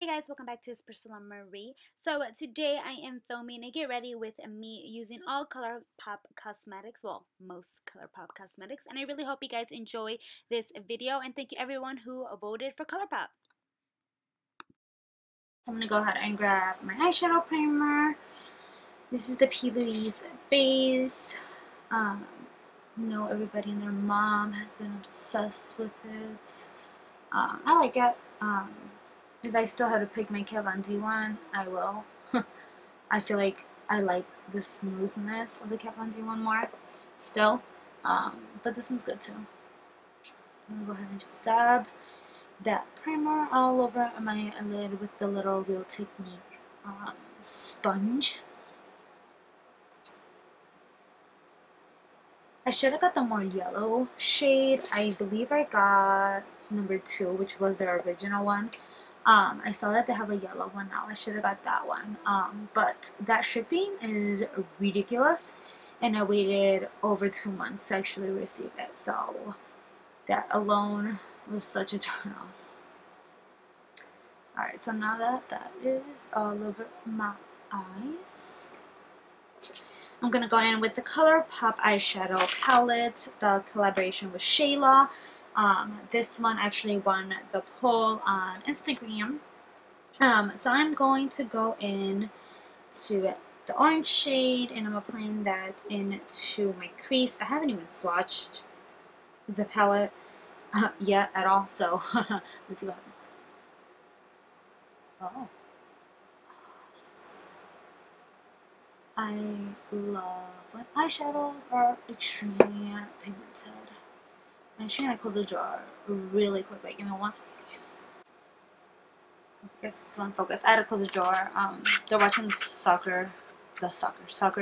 Hey guys, welcome back to itsPriscillaMarie. So today I am filming a get ready with me using all ColourPop cosmetics, well, most ColourPop cosmetics, and I really hope you guys enjoy this video, and thank you everyone who voted for ColourPop. So I'm going to go ahead and grab my eyeshadow primer. This is the P. Louise base. You know, everybody and their mom has been obsessed with it. I like it. If I still had to pick my Kat Von D one, I will. I feel like I like the smoothness of the Kat Von D one more still. But this one's good too. I'm gonna go ahead and just dab that primer all over my lid with the little Real Technique sponge. I should have got the more yellow shade. I believe I got number 2, which was their original one. I saw that they have a yellow one now. I should have got that one. But that shipping is ridiculous, and I waited over 2 months to actually receive it. So that alone was such a turn off. Alright, so now that that is all over my eyes, I'm going to go in with the ColourPop eyeshadow palette, the collaboration with Shayla. This one actually won the poll on Instagram. So I'm going to go in to the orange shade, and I'm applying that into my crease. I haven't even swatched the palette yet at all, so let's see what happens. Oh. I love when eyeshadows are extremely pigmented. I'm just gonna close the drawer really quickly. Give me 1 second, guys. I guess it's still in focus. I had to close the drawer. They're watching soccer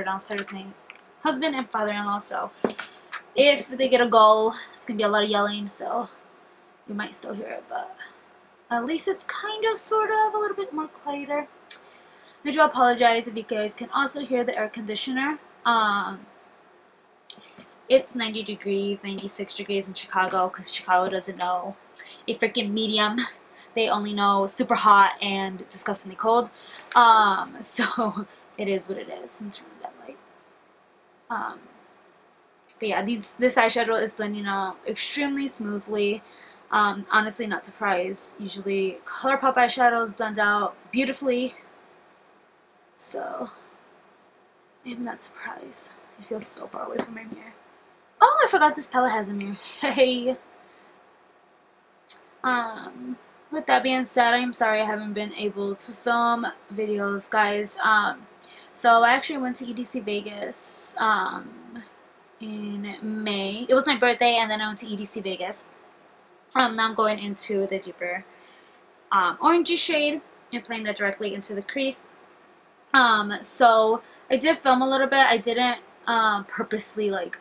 downstairs. My husband and father-in-law. So if they get a goal, it's gonna be a lot of yelling. So you might still hear it, but at least it's kind of, sort of, a little bit more quieter. I do apologize if you guys can also hear the air conditioner. It's 90 degrees, 96 degrees in Chicago, because Chicago doesn't know a freaking medium. They only know super hot and disgustingly cold. So it is what it is in terms of that light. But yeah, this eyeshadow is blending out extremely smoothly. Honestly, not surprised. Usually ColourPop eyeshadows blend out beautifully. So I'm not surprised. I feel so far away from my mirror. Oh, I forgot this palette has a mirror. Hey. With that being said, I'm sorry I haven't been able to film videos, guys. So I actually went to EDC Vegas in May. It was my birthday, and then I went to EDC Vegas. Now I'm going into the deeper orangey shade and putting that directly into the crease. So I did film a little bit. I didn't purposely like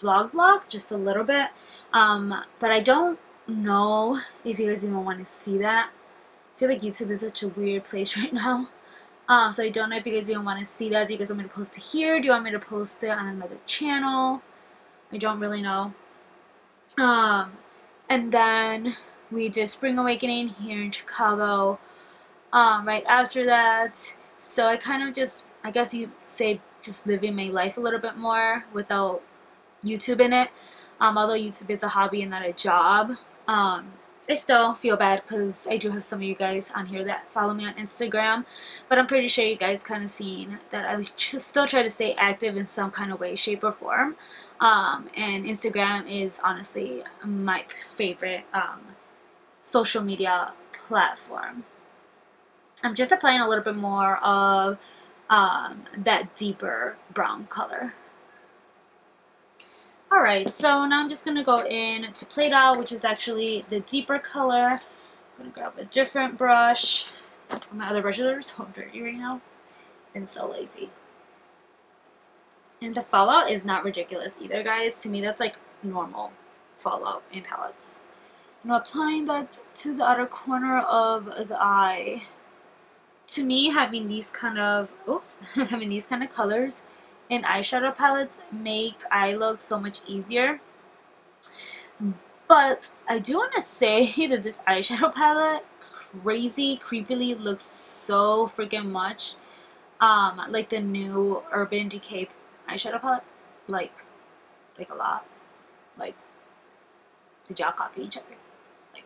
vlog, just a little bit. But I don't know if you guys even want to see that. I feel like YouTube is such a weird place right now. So I don't know if you guys even want to see that. Do you guys want me to post it here? Do you want me to post it on another channel? I don't really know. And then we did Spring Awakening here in Chicago right after that. So I kind of just, I guess you'd say, just living my life a little bit more without YouTube in it. Although YouTube is a hobby and not a job. I still feel bad because I do have some of you guys on here that follow me on Instagram, but I'm pretty sure you guys kind of seen that I was still trying to stay active in some kind of way, shape, or form. And Instagram is honestly my favorite social media platform. I'm just applying a little bit more of that deeper brown color. Alright, so now I'm just going to go in to Play Doh, which is actually the deeper color. I'm going to grab a different brush. My other brushes are so dirty right now. I'm so lazy. And the fallout is not ridiculous either, guys. To me, that's like normal fallout in palettes. And I'm applying that to the outer corner of the eye. To me, having these kind of, having these kind of colors in eyeshadow palettes make eye look so much easier. But I do want to say that this eyeshadow palette crazy creepily looks so freaking much like the new Urban Decay eyeshadow palette, like a lot. Like, did y'all copy each other? Like,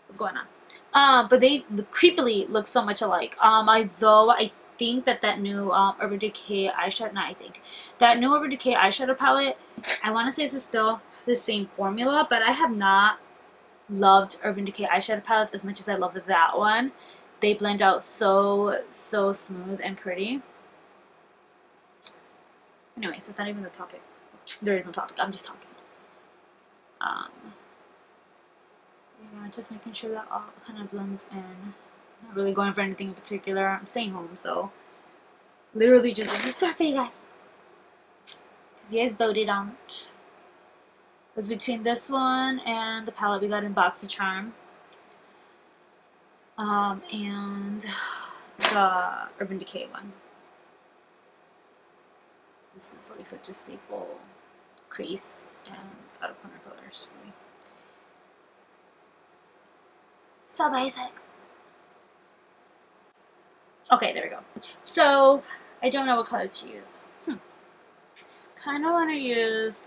what's going on? But they creepily look so much alike. Although I think that new Urban Decay eyeshadow, no, I think that new Urban Decay eyeshadow palette, I want to say this is still the same formula, but I have not loved Urban Decay eyeshadow palettes as much as I loved that one. They blend out so smooth and pretty. Anyways, that's not even the topic. There is no topic. I'm just talking. Yeah, just making sure that all kind of blends in. Not really going for anything in particular. I'm staying home, so literally just in the store for you guys. Because you guys voted on it. It was between this one and the palette we got in Boxycharm. And the Urban Decay one. This is like such a staple crease and out of corner colors for me. So basic. Okay, there we go. So I don't know what color to use. Kind of want to use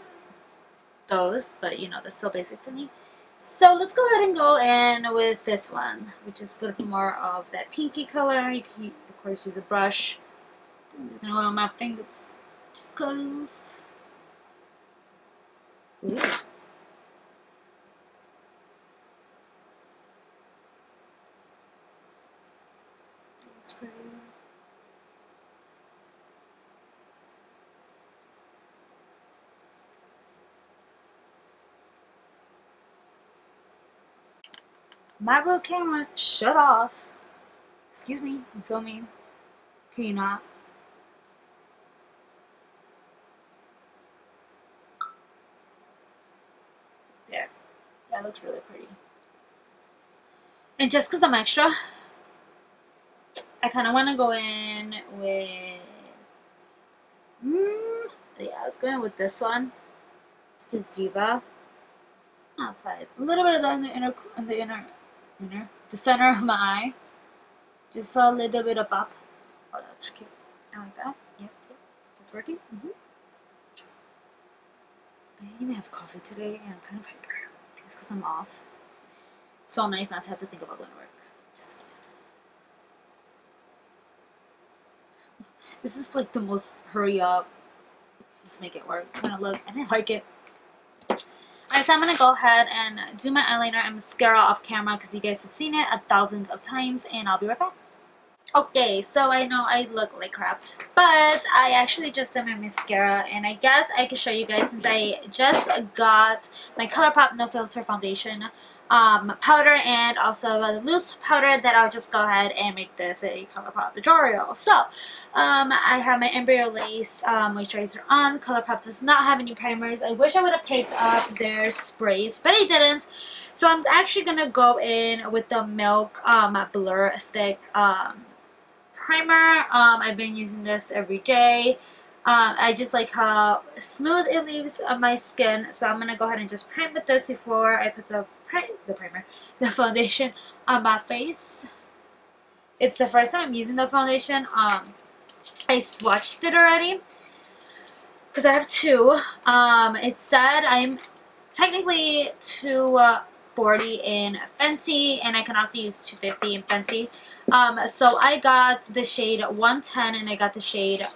those, but you know, that's so basic for me. So let's go ahead and go in with this one, which is a little bit more of that pinky color. You can, of course, use a brush. I'm just gonna go on my fingers, just cause. Ooh. That's pretty. My real camera, shut off. Excuse me, I'm filming. Can you not? There. That looks really pretty. And just because I'm extra, I kind of want to go in with... yeah, let's go in with this one. Just Diva. I'll apply a little bit of that in the center of my eye, just for a little bit of pop. Oh, that's cute. I like that. Yep, that's working. I didn't even have coffee today, and I'm kind of hyper. I think it's because I'm off. It's so nice not to have to think about going to work. Just saying. This is like the most hurry up, let's make it work kind of look, and I like it. Alright, so I'm going to go ahead and do my eyeliner and mascara off camera because you guys have seen it thousands of times, and I'll be right back. Okay, so I know I look like crap, but I actually just did my mascara, and I guess I can show you guys since I just got my ColourPop No Filter Foundation powder and also a loose powder that I'll just go ahead and make this a ColourPop tutorial. So I have my Embryo Lace moisturizer on. ColourPop does not have any primers. I wish I would have picked up their sprays, but I didn't. So I'm actually gonna go in with the Milk Blur Stick primer. I've been using this every day. I just like how smooth it leaves my skin, so I'm gonna go ahead and just prime with this before I put the foundation on my face. It's the first time I'm using the foundation. I swatched it already because I have two. It said I'm technically 240 in Fenty, and I can also use 250 in Fenty. So I got the shade 110 and I got the shade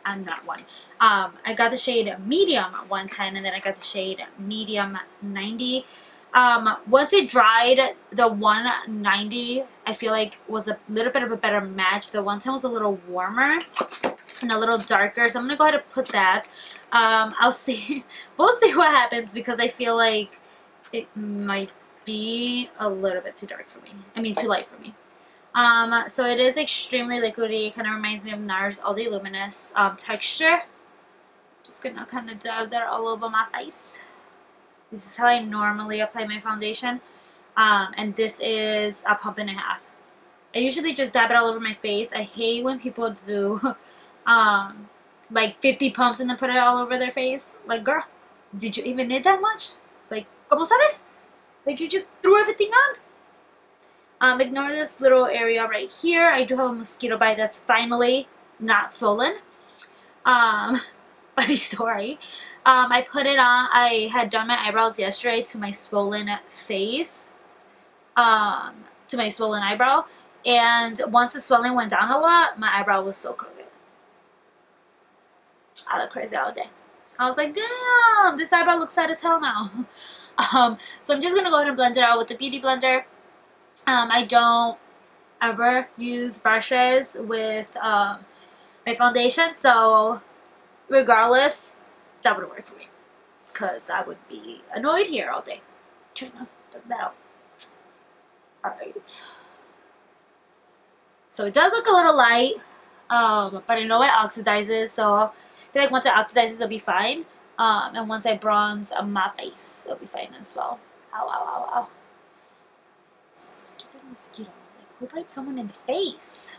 I got the shade medium 110 and then I got the shade medium 90. Once it dried, the 190 I feel like was a little bit of a better match. The 110 was a little warmer and a little darker, so I'm gonna go ahead and put that. I'll see. We'll see what happens because I feel like it might be a little bit too dark for me. I mean, too light for me. So it is extremely liquidy. It kind of reminds me of NARS All Day Luminous texture. Just gonna kind of dab that all over my face. This is how I normally apply my foundation. And this is a pump and a half. I usually just dab it all over my face. I hate when people do like 50 pumps and then put it all over their face. Like, girl, did you even need that much? Like, ¿cómo sabes? Like you just threw everything on. Ignore this little area right here. I do have a mosquito bite that's finally not swollen. Funny story. I put it on. I had done my eyebrows yesterday to my swollen face, to my swollen eyebrow, and once the swelling went down a lot, my eyebrow was so crooked. I look crazy all day. I was like, damn, this eyebrow looks sad as hell now. So I'm just gonna go ahead and blend it out with the beauty blender. I don't ever use brushes with my foundation, so regardless, that would work for me, because I would be annoyed here all day trying to blend that out. Alright, so it does look a little light, but I know it oxidizes, so I feel like once it oxidizes it'll be fine, and once I bronze my face it'll be fine as well. Ow, ow, ow, ow. Stupid mosquito. Like, who bites someone in the face?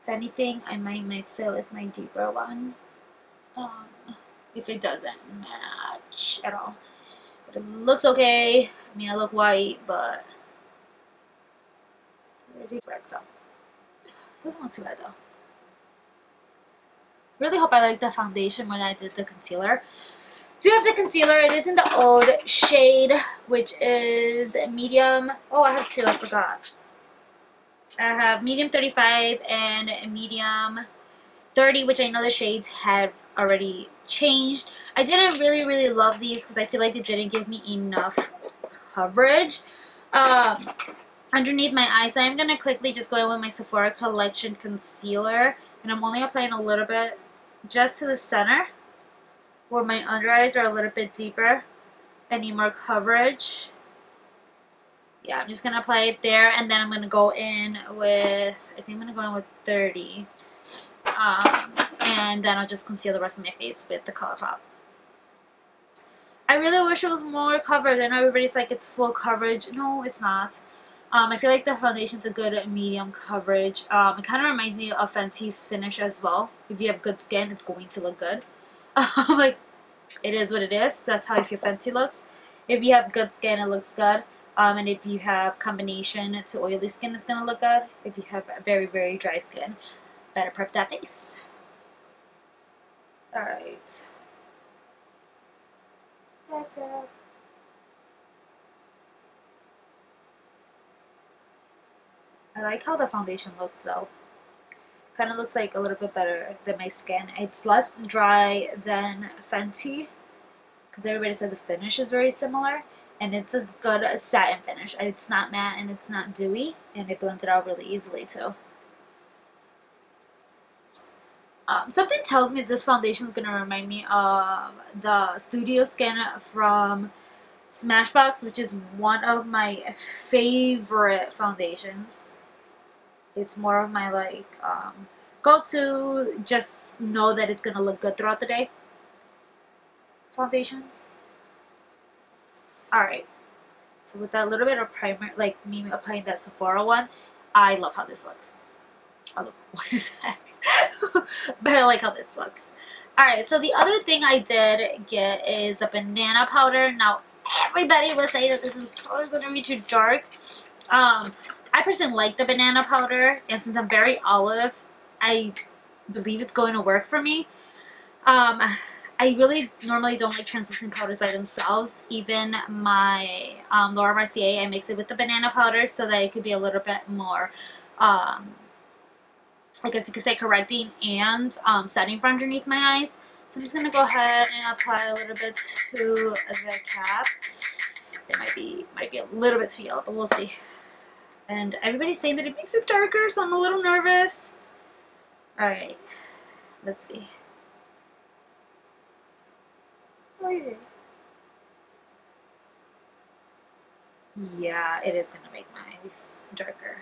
If anything, I might mix it with my deeper one, if it doesn't match at all. But it looks okay. I mean, I look white, but it works out. It doesn't look too bad though. Really hope I like the foundation more than I did the concealer. Do have the concealer. It is in the old shade, which is medium. Oh, I have two. I forgot. I have medium 35 and medium 30, which I know the shades have already changed. I didn't really love these because I feel like they didn't give me enough coverage underneath my eyes. So I'm going to quickly just go in with my Sephora Collection concealer, and I'm only applying a little bit just to the center where my under eyes are a little bit deeper. I need more coverage. Yeah, I'm just going to apply it there, and then I'm going to go in with, I think I'm going to go in with 30. And then I'll just conceal the rest of my face with the ColourPop. I really wish it was more coverage. I know everybody's like, it's full coverage. No, it's not. I feel like the foundation's a good medium coverage. It kind of reminds me of Fenty's finish as well. If you have good skin, it's going to look good. Like, it is what it is. That's how your Fenty looks. If you have good skin, it looks good. And if you have combination to oily skin, it's going to look good. If you have very dry skin, better prep that face. Alright. I like how the foundation looks though. Kind of looks like a little bit better than my skin. It's less dry than Fenty, because everybody said the finish is very similar. And it's a good satin finish. It's not matte and it's not dewy. And it blends it out really easily too. Something tells me this foundation is going to remind me of the Studio Skin from Smashbox, which is one of my favorite foundations. It's more of my like go-to, just know that it's going to look good throughout the day foundations. Alright, so with that little bit of primer, like me applying that Sephora one, I love how this looks. I look white as heck. But I like how this looks. Alright, so the other thing I did get is a banana powder. Now, everybody will say that this is probably going to be too dark. I personally like the banana powder, and since I'm very olive, I believe it's going to work for me. I really normally don't like translucent powders by themselves. Even my Laura Mercier, I mix it with the banana powder so that it could be a little bit more, I guess you could say, correcting and setting for underneath my eyes. So I'm just going to go ahead and apply a little bit to the cap. It might be a little bit too yellow, but we'll see. And everybody's saying that it makes it darker, so I'm a little nervous. Alright, let's see. Yeah, it is going to make my eyes darker.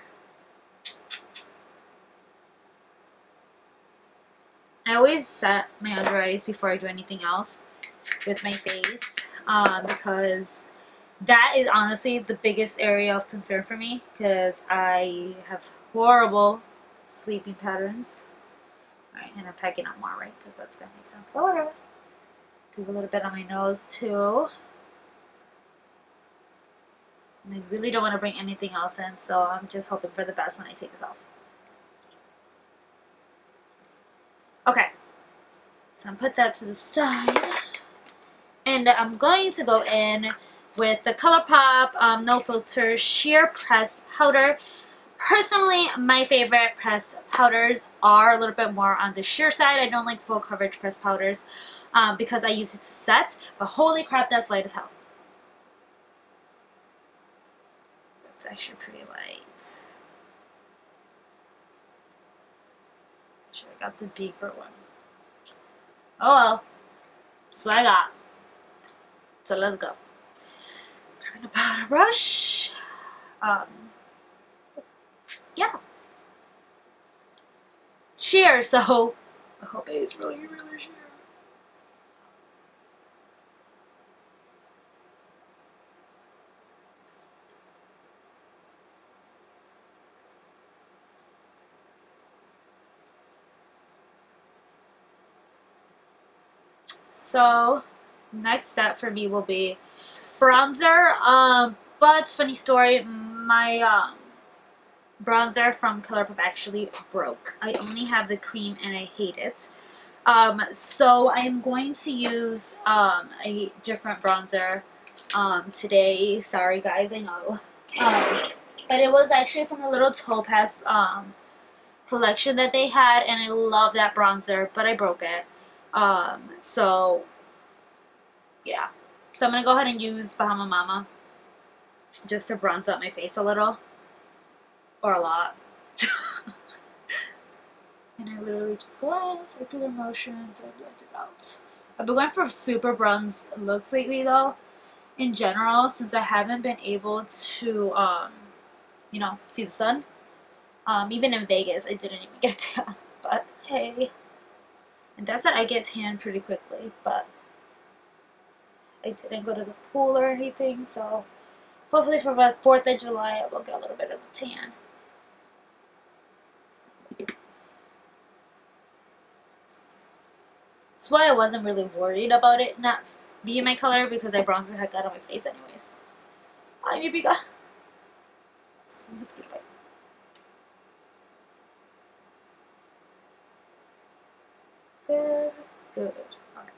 I always set my under eyes before I do anything else with my face, because that is honestly the biggest area of concern for me, because I have horrible sleeping patterns. Alright, and I'm packing up more, right? Because that's going to make sense. But whatever. Do a little bit on my nose too. And I really don't want to bring anything else in, so I'm just hoping for the best when I take this off. Okay, so I'm put that to the side. And I'm going to go in with the ColourPop No Filter Sheer Pressed Powder. Personally, my favorite pressed powders are a little bit more on the sheer side. I don't like full coverage pressed powders because I use it to set, but holy crap, that's light as hell. That's actually pretty light. Should have got the deeper one. Oh well, that's what I got. So let's go. Grabbing a powder brush. Yeah. Sheer, so I hope it is really, really sheer. So next step for me will be bronzer. But funny story, my bronzer from ColourPop actually broke. I only have the cream and I hate it. So I am going to use a different bronzer today. Sorry guys, I know. But it was actually from the little Topaz collection that they had, and I love that bronzer, but I broke it. So yeah. So I'm gonna go ahead and use Bahama Mama just to bronze up my face a little. Or a lot. And I literally just go in, circular motions, and blend it out. I've been going for super bronze looks lately though, in general, since I haven't been able to, you know, see the sun. Even in Vegas, I didn't even get tan, but hey. And that's that I get tan pretty quickly, but I didn't go to the pool or anything, so hopefully for the 4th of July I will get a little bit of a tan. That's why I wasn't really worried about it not being my color, because I bronzed the heck out of my face anyways. Hi, Mibiga. Mosquito bite. Good, good. Alright.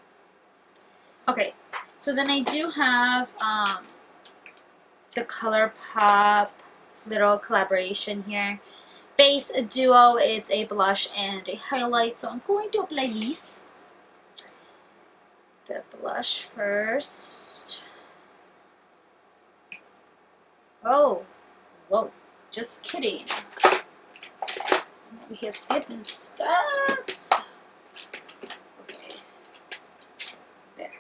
Okay, so then I do have the ColourPop little collaboration here. Face Duo, it's a blush and a highlight, so I'm going to apply these. The blush first. Oh, whoa, just kidding. We have skipping steps. Okay, there.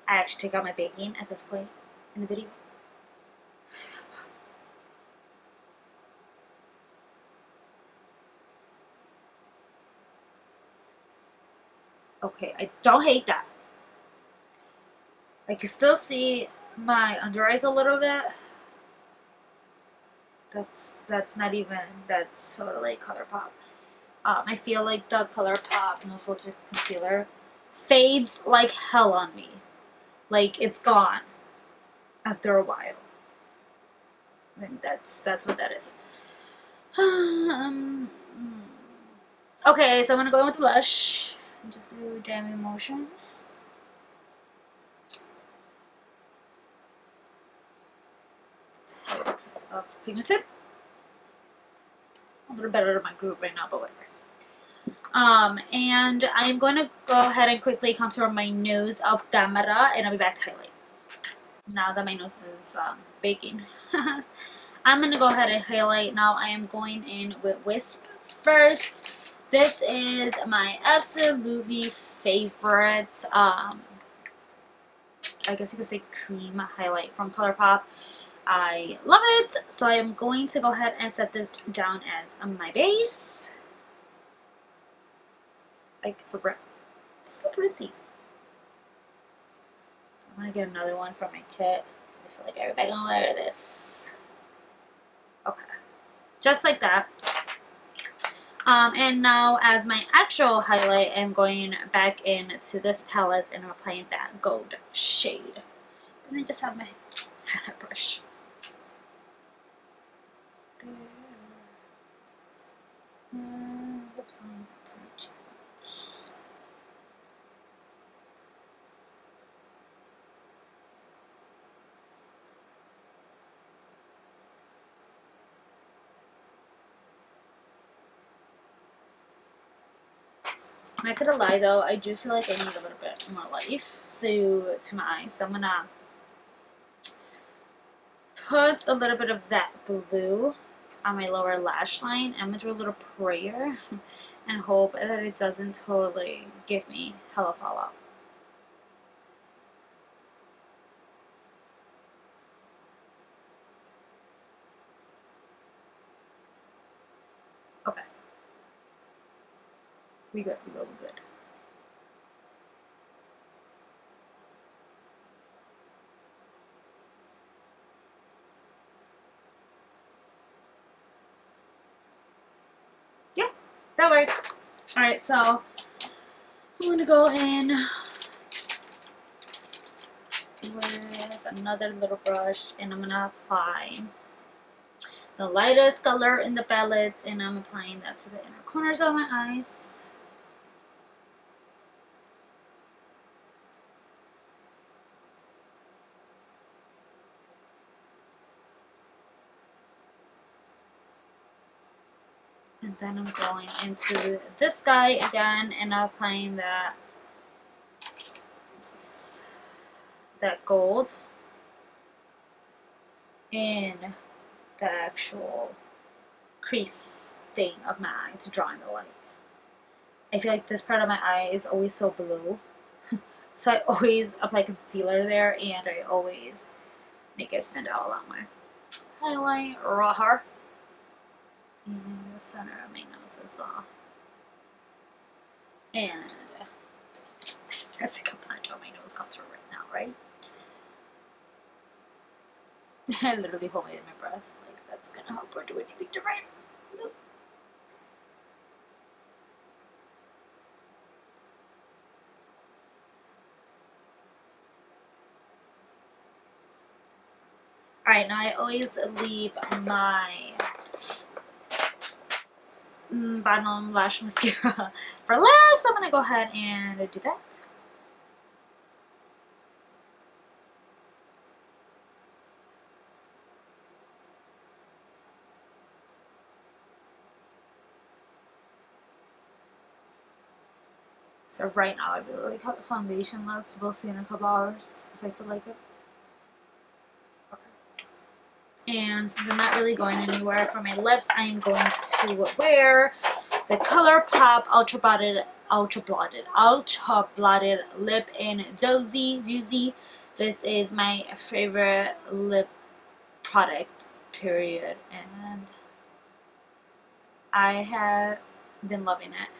I actually take out my baking at this point in the video. Okay, I don't hate that. I can still see my under eyes a little bit. That's not even, that's totally ColourPop. I feel like the ColourPop No Filter Concealer fades like hell on me. Like it's gone after a while. I mean, that's what that is. Okay, so I'm gonna go in with the blush. Just do damming motions. Of pigmented. A little better to my groove right now, but whatever. And I'm going to go ahead and quickly contour my nose off camera, and I'll be back to highlight. Now that my nose is baking. I'm going to go ahead and highlight. Now I am going in with Wisp first. This is my absolutely favorite, I guess you could say cream highlight from ColourPop. I love it. So I am going to go ahead and set this down as my base. Like for breath. So pretty. I'm going to get another one from my kit. So I feel like everybody's going to wear this. Okay. Just like that. And now as my actual highlight, I'm going back into this palette and I'm applying that gold shade. Then I just have my brush. There. And applying that to my cheek. Not gonna lie though, I do feel like I need a little bit more life to my eyes. So I'm gonna put a little bit of that blue on my lower lash line. I'm gonna do a little prayer and hope that it doesn't totally give me hella fallout. Okay. We good, we good, we good. Yeah, that works. Alright, so I'm gonna go in with another little brush and I'm gonna apply the lightest color in the palette and I'm applying that to the inner corners of my eyes. And then I'm going into this guy again and applying that gold in the actual crease thing of my eye to draw in the light. I feel like this part of my eye is always so blue. So I always apply concealer there and I always make it stand out a lot more. Highlight raw in the center of my nose as well. And I guess I can plan on my nose contour right now, right? I literally hold my breath. Like, that's gonna help or do anything different. Nope. Alright, now I always leave my bottom lash mascara for last. I'm gonna go ahead and do that. So right now I really like how the foundation looks. We'll see in a couple hours if I still like it. Okay. And since I'm not really going anywhere for my lips, I am going to wear the ColourPop Ultra Blotted Lip in Doozy. This is my favorite lip product, period. And I have been loving it.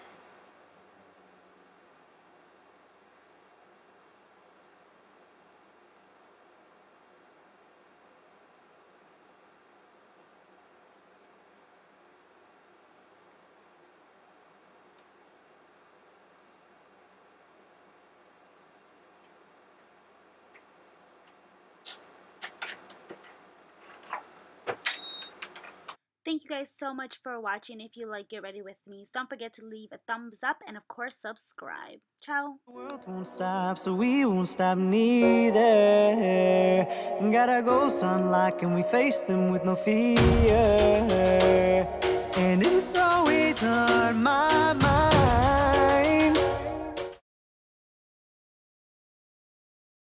Thank you guys so much for watching. If you like Get Ready With Me, don't forget to leave a thumbs up and of course subscribe. Ciao. The world won't stop, so we won't stop neither. Gotta go sunlight and we face them with no fear. And it's always on my mind.